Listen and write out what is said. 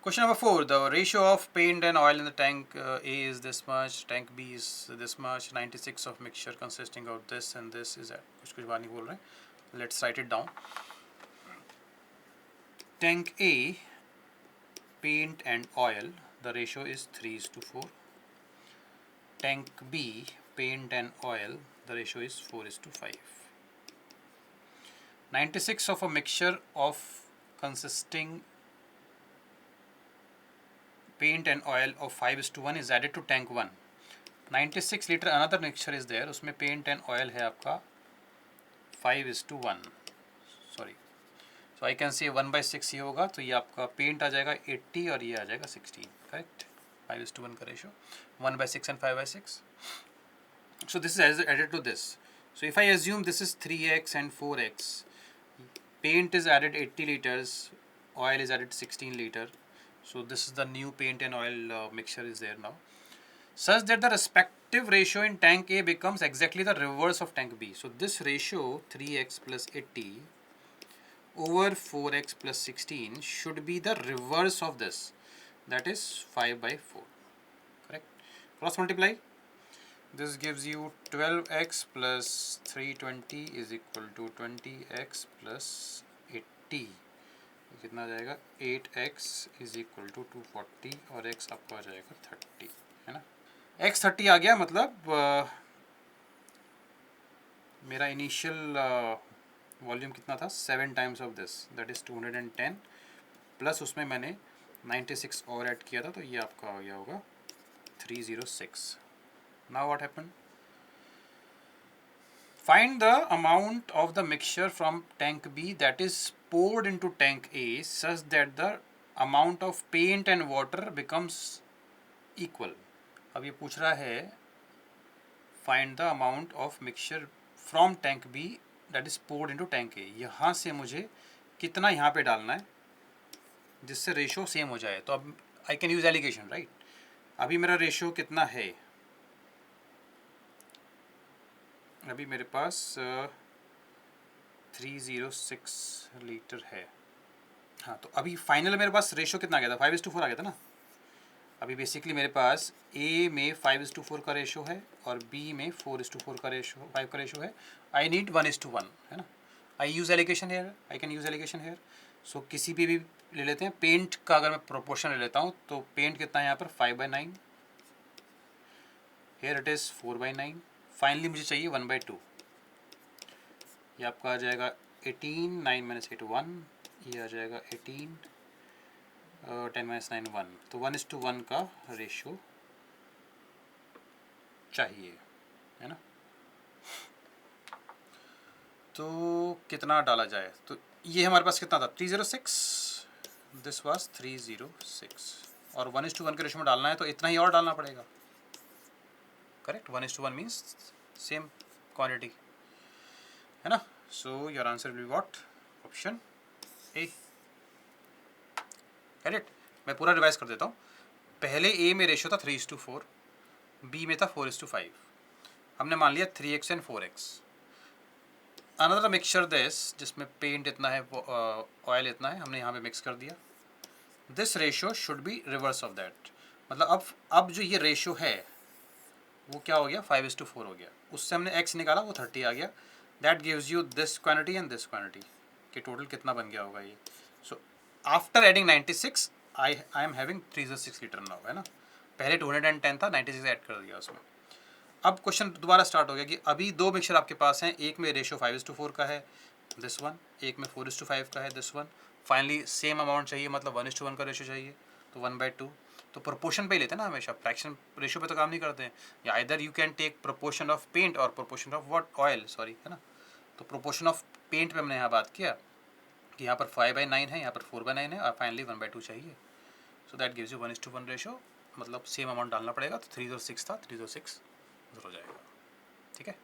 Question number 4, the ratio of paint and oil in the tank A is this much, tank B is this much, 96 of mixture consisting of this and this is that. कुछ बात नहीं बोल रहे हैं. Let's write it down. Tank A, paint and oil, the ratio is 3:4. Tank B, paint and oil, the ratio is 4:5. 96 of a mixture of consisting paint and oil of 5:1 is added to tank 1. 96 liter another mixture is there, उसमें paint and oil है आपका 5:1. Sorry, so I can say 1/6 ये होगा, तो ये आपका paint आ जाएगा 80 और ये आ जाएगा 16. Correct? 5:1 का ratio, 1/6 and 5/6. So this is added to this. So if I assume this is 3x and 4x, paint is added 80 liters, oil is added 16 liter. So this is the new paint and oil mixture is there now, such that the respective ratio in tank A becomes exactly the reverse of tank B. So this ratio 3x plus 80 over 4x plus 16 should be the reverse of this, that is 5/4. Correct? Cross multiply. This gives you 12x plus 320 is equal to 20x plus 80. कितना जाएगा 8x is equal to 240 और x आपको आ जाएगा 30, है ना. x 30 आ गया, मतलब मेरा इनिशियल वॉल्यूम कितना था 7 times of this, that is 210 plus उसमें मैंने 96 और ऐड किया था, तो ये आपका आ गया होगा 306. Now what happen? Find the amount of the mixture from tank B that is poured into tank A such that the amount of paint and water becomes equal. अब ये पूछ रहा है find the amount of mixture from tank B that is poured into tank A. यहाँ से मुझे कितना यहाँ पे डालना है जिससे रेशो सेम हो जाए. तो अब I can use alligation, right? अभी मेरा रेशो कितना है, अभी मेरे पास 306 लीटर है. हाँ, तो अभी फाइनल मेरे पास रेशो कितना आ गया था 5:4 आ गया था ना. अभी बेसिकली मेरे पास A में 5:4 का रेशो है और B में 4:4 का रेशो 5 का रेशो है. आई नीड 1:1, है ना. I use alligation here, I can use alligation here. So किसी भी ले लेते हैं. पेंट का अगर मैं प्रोपोर्शन ले लेता हूँ तो पेंट कितना है यहाँ पर 5/9, हेयर इट इज़ 4/9. फाइनली मुझे चाहिए 1/2. ये आपका आ जाएगा 18, 9 - 8 1, ये आ जाएगा 18, 10 - 9 1. तो 1:1 का रेशियो चाहिए, है ना. तो कितना डाला जाए, तो ये हमारे पास कितना था 306, दिस वाज 306 और 1:1 के रेशियो में डालना है तो इतना ही और डालना पड़ेगा. करेक्ट? 1:1 मीन्स सेम क्वांटिटी, है ना. So your answer will be what? Option A. Correct? मैं पूरा रिवाइज कर देता हूँ. पहले ए में रेशियो था 3:4, बी में था 4:5. हमने मान लिया 3x and 4x. Another mixture this जिसमें पेंट इतना है, ऑयल इतना है, हमने यहाँ पे मिक्स कर दिया. This ratio should be reverse of that. मतलब अब जो ये रेशियो है वो क्या हो गया 5:4 हो गया. उससे हमने x निकाला, वो 30 आ गया. That gives you this quantity and this quantity कि टोटल कितना बन गया होगा ये. So after adding 96 I am having 306 litre now, है ना. पहले 210 था, 96 ऐड कर दिया उसमें. अब क्वेश्चन दोबारा स्टार्ट हो गया कि अभी दो मिक्सचर आपके पास हैं. एक में रेशियो 5:4 का है, दिस वन. एक में 4:5 का है, this one. Finally same amount चाहिए, मतलब 1:1 का रेशियो चाहिए, तो 1/2. तो प्रोपोर्शन पे ही लेते हैं ना हमेशा, फ्रैक्शन रेशियो पे तो काम नहीं करते हैं. या either you can take proportion of paint और proportion of what oil, sorry, है ना. तो प्रोपोर्शन ऑफ पेंट पे हमने यहाँ बात किया कि यहाँ पर 5/9 है, यहाँ पर 4/9 है और फाइनली 1/2 चाहिए. So that gives you 1:1 ratio, मतलब सेम अमाउंट डालना पड़ेगा. तो 306 था, 306 हो जाएगा. ठीक है.